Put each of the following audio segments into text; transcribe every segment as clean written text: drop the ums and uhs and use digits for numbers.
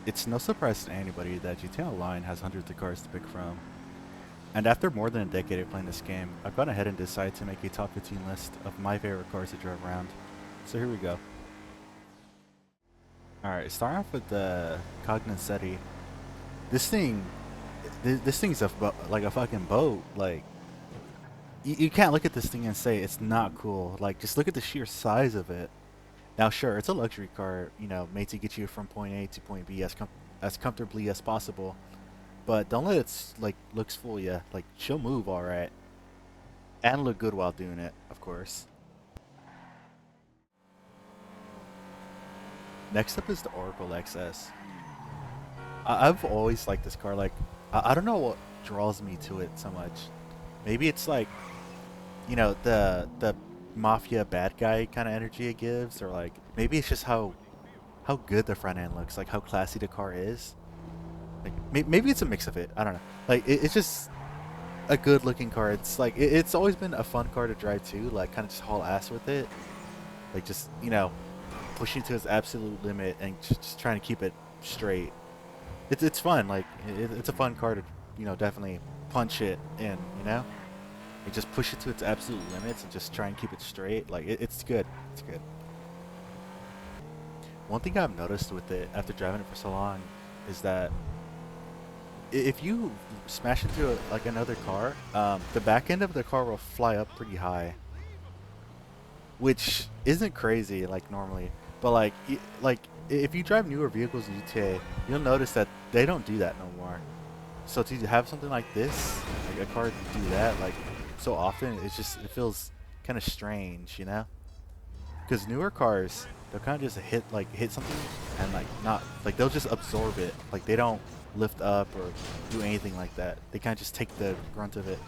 It's no surprise to anybody that GTA Online has hundreds of cars to pick from. And after more than a decade of playing this game, I've gone ahead and decided to make a top 15 list of my favorite cars to drive around. So here we go. Alright, starting off with the Cognoscenti. This thing, this thing's like a fucking boat. Like, you can't look at this thing and say it's not cool. Like, just look at the sheer size of it. Now, sure, it's a luxury car, made to get you from point A to point B as comfortably as possible. But don't let it like looks fool you. Like, she'll move all right and look good while doing it, of course. Next up is the Oracle XS. I've always liked this car. Like, I don't know what draws me to it so much. Maybe it's like, the mafia bad guy kind of energy it gives, or like maybe it's just how good the front end looks, like how classy the car is. Like maybe it's a mix of it. I don't know. Like it's just a good looking car. It's like it's always been a fun car to drive too. Like kind of just haul ass with it. Like just pushing to its absolute limit and just trying to keep it straight. It's fun. Like it's a fun car to definitely punch it in. Like just push it to its absolute limits and just try and keep it straight. Like it's good. It's good. One thing I've noticed with it after driving it for so long is that if you smash into like another car, the back end of the car will fly up pretty high, which isn't crazy like normally. But like if you drive newer vehicles in GTA, you'll notice that they don't do that no more. So to have something like this, like a car do that like so often, it feels kind of strange, Because newer cars, they'll kind of just hit something and like not like they'll just absorb it. Like they don't lift up or do anything like that. They kind of just take the grunt of it.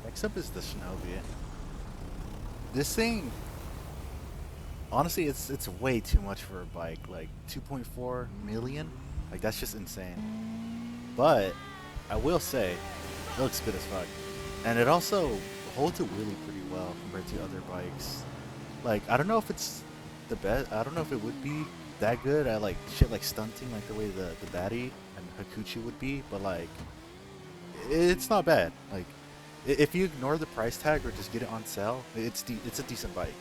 Next up is the Shinobi. This thing, honestly, it's way too much for a bike. Like 2.4 million, like that's just insane. But I will say, it looks good as fuck, and it also holds a wheelie pretty well compared to other bikes. Like I don't know if it's the best. I don't know if it would be that good at like shit like stunting, like the way the Batty and Hakuchi would be. But like, it's not bad. Like if you ignore the price tag or just get it on sale, it's a decent bike.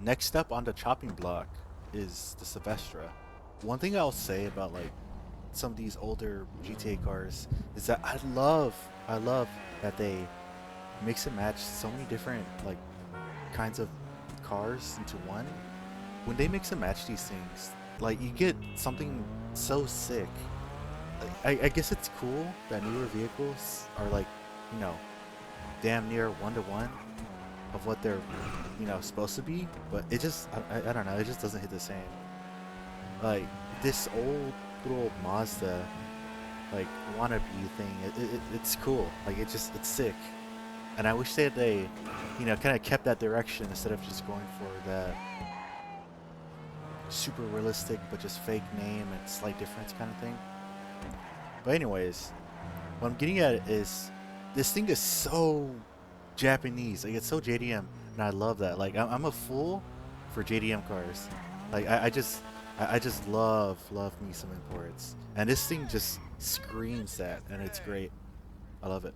Next up on the chopping block is the Silvestra. One thing I'll say about like some of these older GTA cars is that I love that they mix and match so many different like kinds of cars into one. When they mix and match these things, like you get something so sick. Like, I guess it's cool that newer vehicles are like, you know, damn near one to one of what they're, supposed to be. But it just, I don't know, it just doesn't hit the same. Like this old little Mazda, like wannabe thing, it's cool. Like it's sick. And I wish that they, kind of kept that direction instead of just going for that super realistic but just fake name and slight difference kind of thing. But anyways, what I'm getting at is this thing is so Japanese. Like it's so JDM, and I love that. Like I'm a fool for JDM cars. Like I just love me some imports, and this thing just screams that, and it's great. I love it.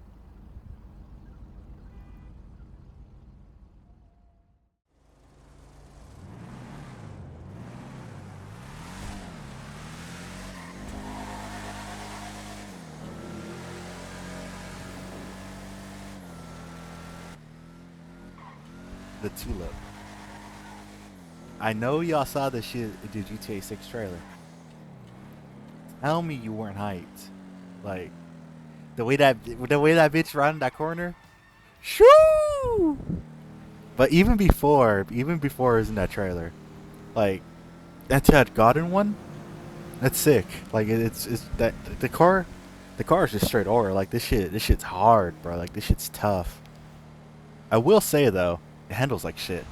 The Tulip. I know y'all saw the shit, the GTA 6 trailer. Tell me you weren't hyped. Like the way that bitch ran that corner. Shoo! But even before it was in that trailer, like that Ted Godin one, that's sick. Like it's that the car is just straight over. Like this shit's hard, bro. Like this shit's tough. I will say though, it handles like shit.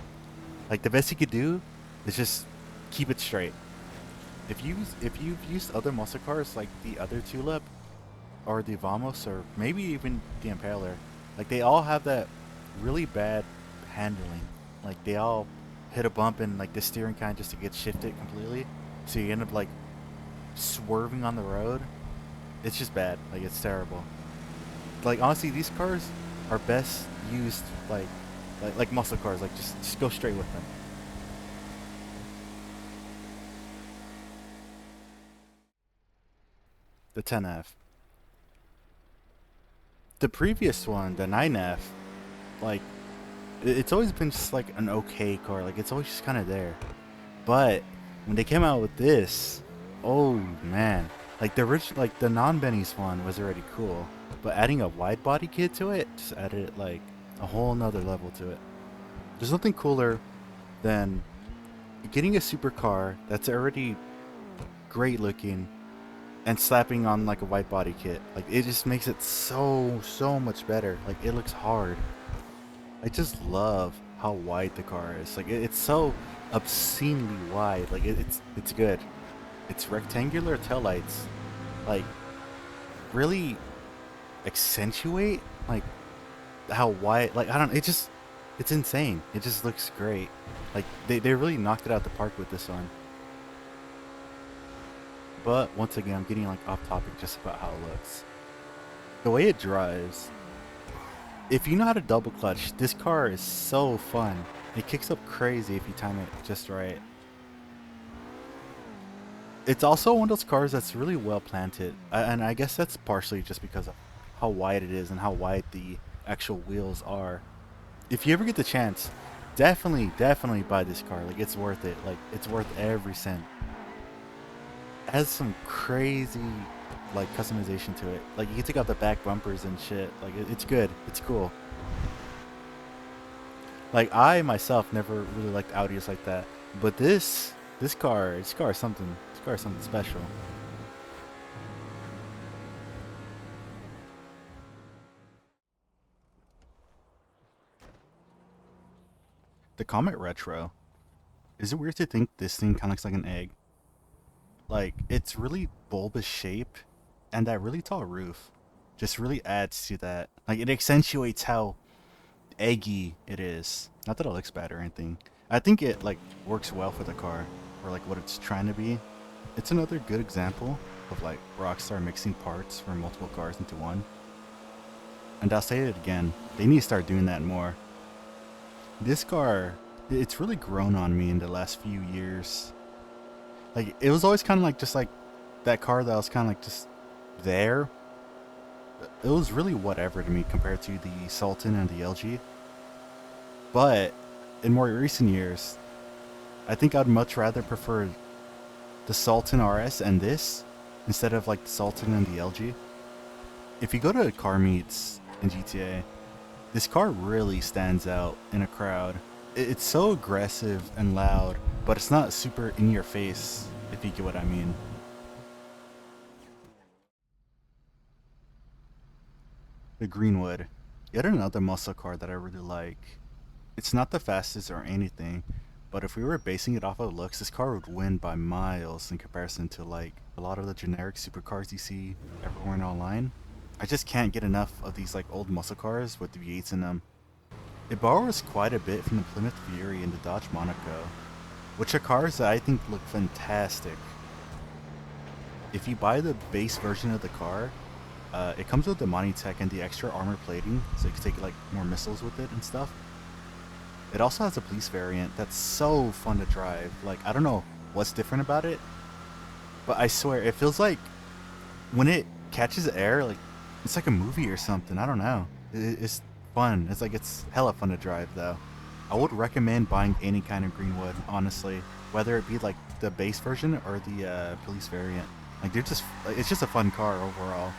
Like the best you could do is just keep it straight. If you've used other muscle cars like the other Tulip or the Vamos or maybe even the Impaler, like they all have that really bad handling. Like they all hit a bump and like the steering kind of just to get shifted completely. So you end up like swerving on the road. It's just bad. Like it's terrible. Like honestly, these cars are best used like muscle cars. Like just go straight with them. The 10F. The previous one, the 9F, like it's always been just like an okay car. Like it's always just kind of there. But when they came out with this, oh man, like the rich, like the non-Benny's one was already cool, but adding a wide body kit to it just added like a whole nother level to it. There's nothing cooler than getting a supercar that's already great looking and slapping on like a wide body kit. Like it just makes it so much better. Like it looks hard. I just love how wide the car is. Like it's so obscenely wide. Like it's good. Its rectangular taillights like really accentuate like how wide. Like I don't. It just it's insane. It just looks great. Like they really knocked it out the park with this one. But once again, I'm getting like off topic just about how it looks. The way it drives. If you know how to double clutch, this car is so fun. It kicks up crazy if you time it just right. It's also one of those cars that's really well planted, and I guess that's partially just because of how wide it is and how wide the actual wheels are. If you ever get the chance, definitely buy this car. Like it's worth it. Like it's worth every cent. It has some crazy like customization to it. Like you can take out the back bumpers and shit. Like it's good. It's cool. Like I myself never really liked Audis like that, but this car is something. This car is something special. The Comet Retro. Is it weird to think this thing kind of looks like an egg? Like it's really bulbous shape, and that really tall roof just really adds to that. Like it accentuates how eggy it is. Not that it looks bad or anything. I think it like works well for the car or like what it's trying to be. It's another good example of like Rockstar mixing parts from multiple cars into one. And I'll say it again, they need to start doing that more. This car, it's really grown on me in the last few years. Like it was always kind of like just like that car that was kind of like just there. It was really whatever to me compared to the Sultan and the LG. But in more recent years, I think I'd much rather prefer the Sultan RS and this instead of like the Sultan and the LG. If you go to car meets in GTA, this car really stands out in a crowd. It's so aggressive and loud, but it's not super in your face, if you get what I mean. The Greenwood, yet another muscle car that I really like. It's not the fastest or anything, but if we were basing it off of looks, this car would win by miles in comparison to like a lot of the generic supercars you see everywhere online. I just can't get enough of these like old muscle cars with the V8s in them. It borrows quite a bit from the Plymouth Fury and the Dodge Monaco, which are cars that I think look fantastic. If you buy the base version of the car, it comes with the Monty Tech and the extra armor plating, so you can take like more missiles with it and stuff. It also has a police variant that's so fun to drive. Like I don't know what's different about it, but I swear it feels like when it catches air, like it's like a movie or something. I don't know. It's fun. It's like it's hella fun to drive though. I would recommend buying any kind of Greenwood, honestly, whether it be like the base version or the police variant. Like they're just, it's just a fun car overall.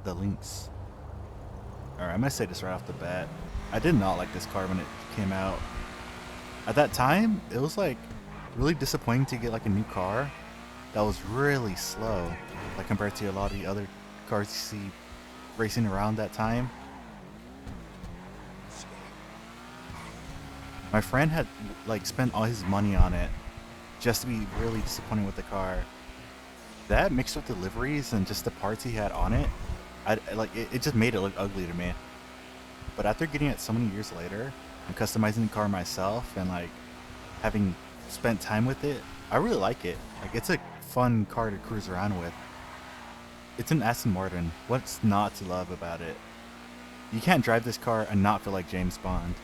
The Lynx. Alright, I'm gonna say this right off the bat. I did not like this car when it came out. At that time, it was like really disappointing to get like a new car that was really slow, like compared to a lot of the other cars you see racing around that time. My friend had like spent all his money on it just to be really disappointed with the car. That mixed with the liveries and just the parts he had on it, like it just made it look ugly to me. But after getting it so many years later and customizing the car myself and like having spent time with it, I really like it. Like it's a fun car to cruise around with. It's an Aston Martin. What's not to love about it? You can't drive this car and not feel like James Bond.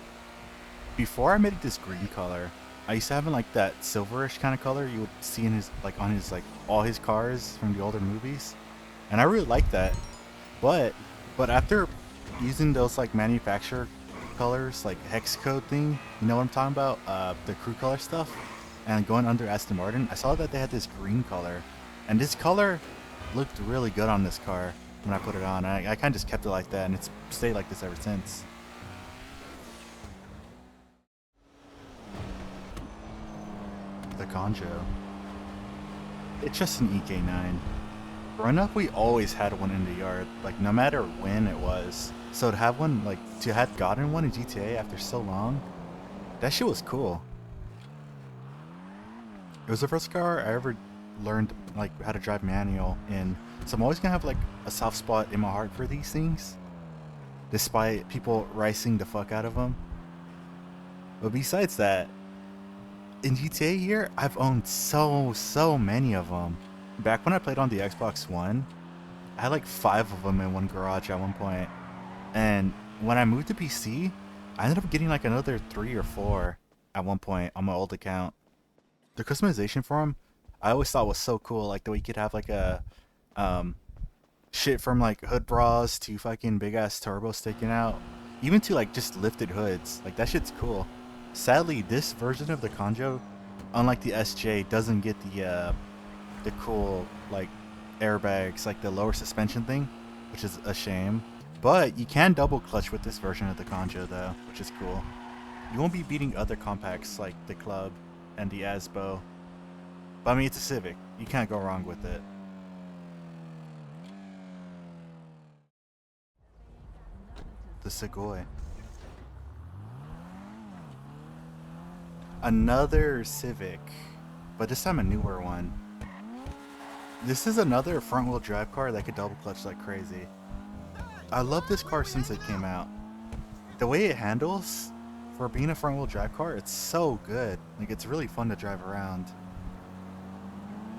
Before I made it this green color, I used to have like that silverish kind of color you would see in his like on his like all his cars from the older movies, and I really like that. But but after using those like manufacturer colors, like hex code thing, you know what I'm talking about? The crew color stuff, and going under Aston Martin, I saw that they had this green color, and this color looked really good on this car when I put it on. I kind of just kept it like that, and it's stayed like this ever since. The Conjo. It's just an EK9. Growing up, we always had one in the yard, like no matter when it was. So to have one, like to have gotten one in GTA after so long, that shit was cool. It was the first car I ever learned like how to drive manual in. So I'm always gonna have like a soft spot in my heart for these things, despite people ricing the fuck out of them. But besides that, in GTA here, I've owned so many of them. Back when I played on the Xbox One, I had like 5 of them in one garage at one point. And when I moved to PC, I ended up getting like another 3 or 4 at one point on my old account. The customization for them, I always thought was so cool. Like the way you could have like a um, shit from like hood bras to fucking big ass turbo sticking out, even to like just lifted hoods. Like that shit's cool. Sadly, this version of the Conjo, unlike the SJ, doesn't get the cool like airbags, like the lower suspension thing, which is a shame. But you can double clutch with this version of the Conjo though, which is cool. You won't be beating other compacts like the Club and the Asbo. But I mean, it's a Civic. You can't go wrong with it. The Segoy. Another Civic, but this time a newer one. This is another front-wheel drive car that could double clutch like crazy. I love this car since it came out. The way it handles, for being a front-wheel drive car, it's so good. Like it's really fun to drive around.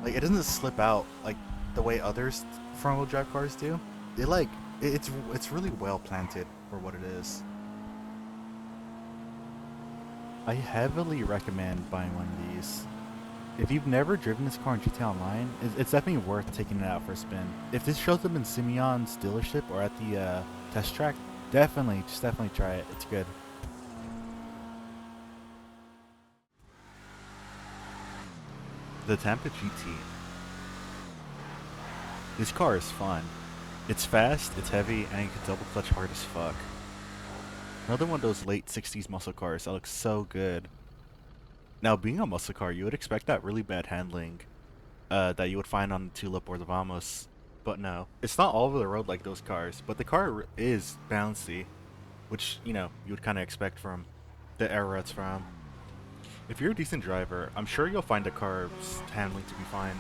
Like it doesn't slip out like the way others front-wheel drive cars do. It's really well planted for what it is. I heavily recommend buying one of these. If you've never driven this car in GTA Online, it's definitely worth taking it out for a spin. If this shows up in Simeon's dealership or at the test track, definitely try it. It's good. The Tampa GT. This car is fun. It's fast, it's heavy, and you can double clutch hard as fuck. Another one of those late 60s muscle cars that looks so good. Now, being a muscle car, you would expect that really bad handling that you would find on the Tulip or the Vamos. But no, it's not all over the road like those cars, but the car is bouncy, which, you know, you would kind of expect from the era it's from. If you're a decent driver, I'm sure you'll find the car's handling to be fine.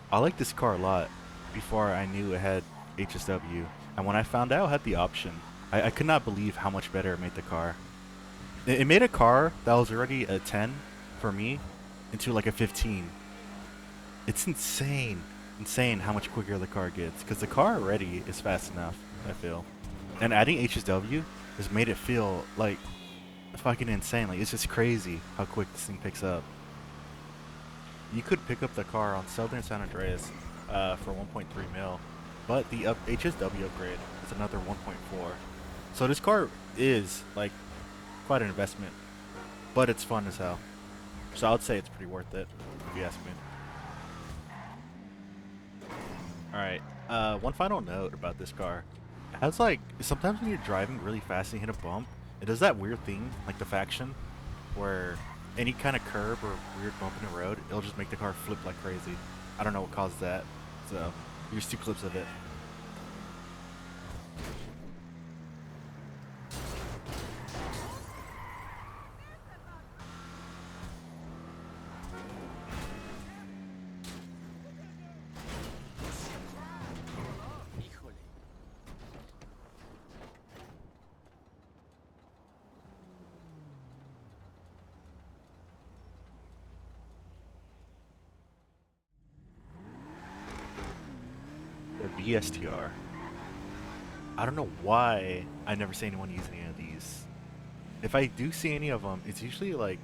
I like this car a lot before I knew it had HSW, and when I found out it had the option, I could not believe how much better it made the car. It made a car that was already a 10 for me into like a 15. It's insane how much quicker the car gets, because the car already is fast enough, I feel. And adding HSW has made it feel like fucking insane. Like it's just crazy how quick this thing picks up. You could pick up the car on Southern San Andreas for 1.3 mil, but the HSW upgrade is another 1.4. So this car is like quite an investment, but it's fun as hell. So I would say it's pretty worth it, if you ask me. Alright, one final note about this car. It has like, sometimes when you're driving really fast and you hit a bump, it does that weird thing, like the Faction, where any kind of curb or weird bump in the road, it'll just make the car flip like crazy. I don't know what caused that, so here's 2 clips of it. VSTR. I don't know why I never see anyone use any of these. If I do see any of them, it's usually like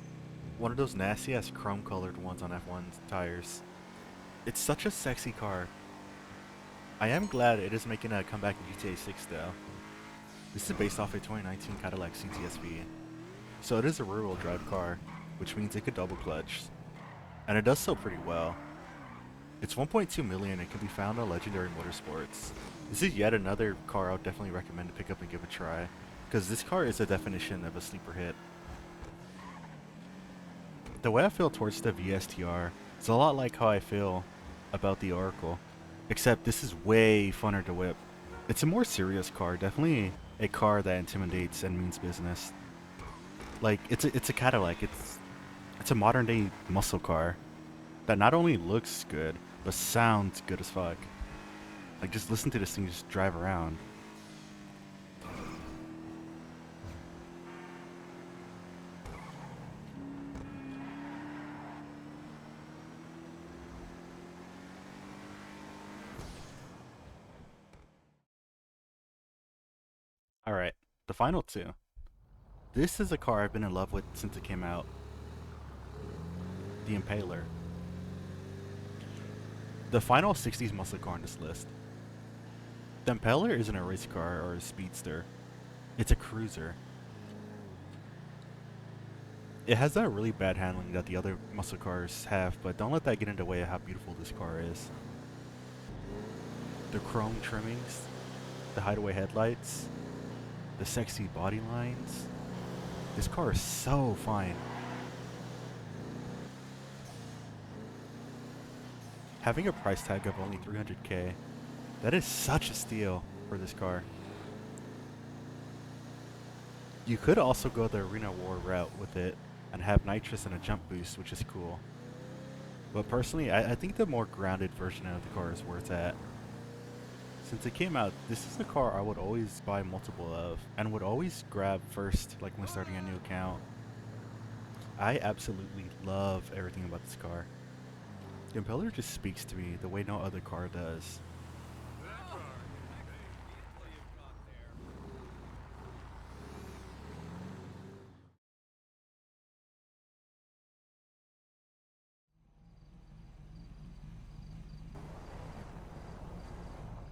one of those nasty ass chrome colored ones on F1 tires. It's such a sexy car. I am glad it is making a comeback in GTA 6 though. This is based off a 2019 Cadillac CTSV. So it is a rear-wheel drive car, which means it could double clutch. And it does so pretty well. It's 1.2 million and can be found on Legendary Motorsports. This is yet another car I would definitely recommend to pick up and give a try, because this car is a definition of a sleeper hit. The way I feel towards the VSTR is a lot like how I feel about the Oracle, except this is way funner to whip. It's a more serious car, definitely a car that intimidates and means business. Like it's a Cadillac. It's a modern day muscle car that not only looks good but sounds good as fuck. Like just listen to this thing just drive around. All right, the final two. This is a car I've been in love with since it came out. The Impaler. The final 60s muscle car on this list. The Impaler isn't a race car or a speedster. It's a cruiser. It has that really bad handling that the other muscle cars have, but don't let that get in the way of how beautiful this car is. The chrome trimmings, the hideaway headlights, the sexy body lines. This car is so fine. Having a price tag of only 300k, that is such a steal for this car. You could also go the Arena War route with it and have nitrous and a jump boost, which is cool. But personally, I think the more grounded version of the car is where it's at. Since it came out, this is a car I would always buy multiple of and would always grab first, like when starting a new account. I absolutely love everything about this car. The Impeller just speaks to me the way no other car does.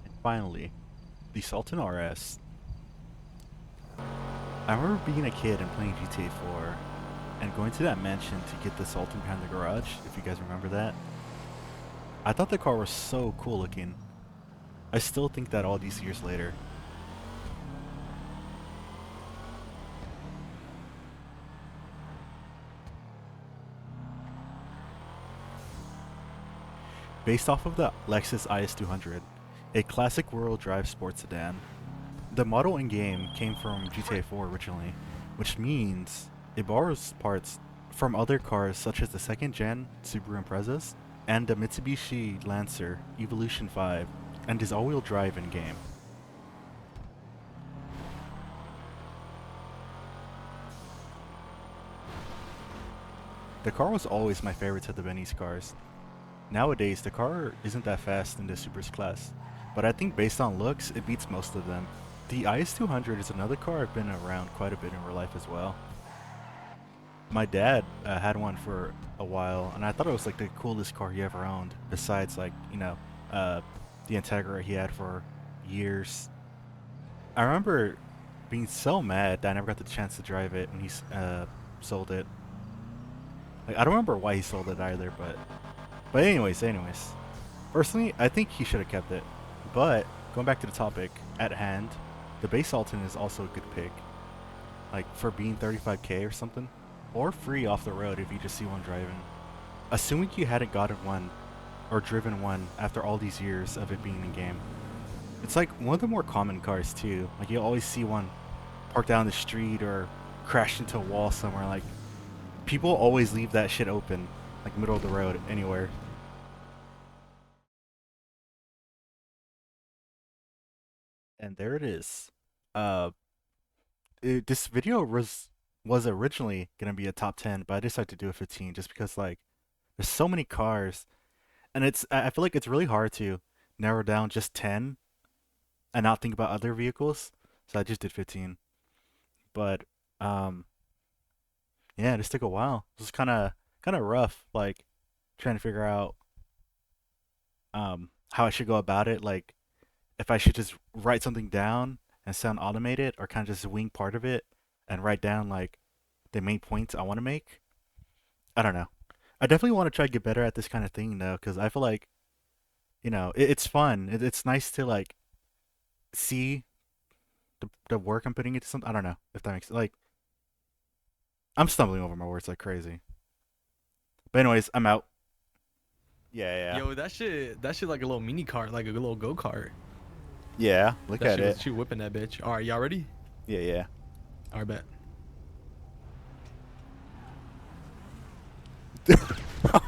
And finally, the Sultan RS. I remember being a kid and playing GTA 4 and going to that mansion to get the Sultan behind the garage, if you guys remember that. I thought the car was so cool looking. I still think that all these years later. Based off of the Lexus IS200, a classic rear-wheel drive sports sedan. The model in-game came from GTA 4 originally, which means it borrows parts from other cars such as the second-gen Subaru Imprezas and the Mitsubishi Lancer Evolution 5 and is all-wheel drive in-game. The car was always my favorite of the Benny's cars. Nowadays, the car isn't that fast in the Supers class, but I think based on looks, it beats most of them. The IS200 is another car I've been around quite a bit in real life as well. My dad had one for a while, and I thought it was like the coolest car he ever owned, besides like, the Integra he had for years. I remember being so mad that I never got the chance to drive it when he sold it. Like, I don't remember why he sold it either, but anyways. Personally, I think he should have kept it. But going back to the topic at hand, the base Alton is also a good pick. Like for being 35k or something, or free off the road if you just see one driving. Assuming you hadn't gotten one or driven one after all these years of it being in game. It's like one of the more common cars too. Like you always see one parked down the street or crashed into a wall somewhere. Like people always leave that shit open, like middle of the road anywhere. And there it is. Uh, this video was originally gonna be a top 10, but I decided to do a 15 just because like there's so many cars, and I feel like it's really hard to narrow down just 10 and not think about other vehicles. So I just did 15. But um, yeah, this took a while. It was kind of rough, like trying to figure out how I should go about it. Like if I should just write something down and sound automated, or kind of just wing part of it and write down like the main points I want to make. I don't know. I definitely want to try to get better at this kind of thing though, because I feel like it's fun. It's nice to like see the work I'm putting into something. I don't know if that makes like I'm stumbling over my words like crazy. But anyways, I'm out. Yeah, yeah, Yo, that shit like a little mini cart, like a little go kart. yeah. Look That at shit it. was you whipping that bitch. All right, y'all ready? Yeah, yeah. All right, bet.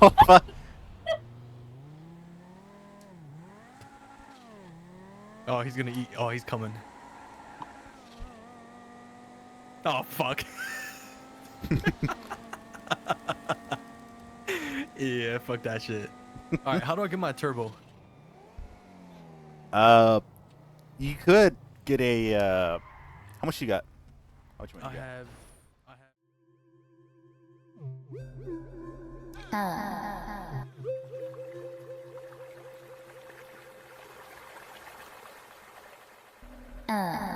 Oh fuck. Oh, he's gonna eat. Oh, he's coming. Oh fuck. Yeah, fuck that shit. All right, how do I get my turbo? uh, you could get a. How much you got? How much money I you got? have. I have.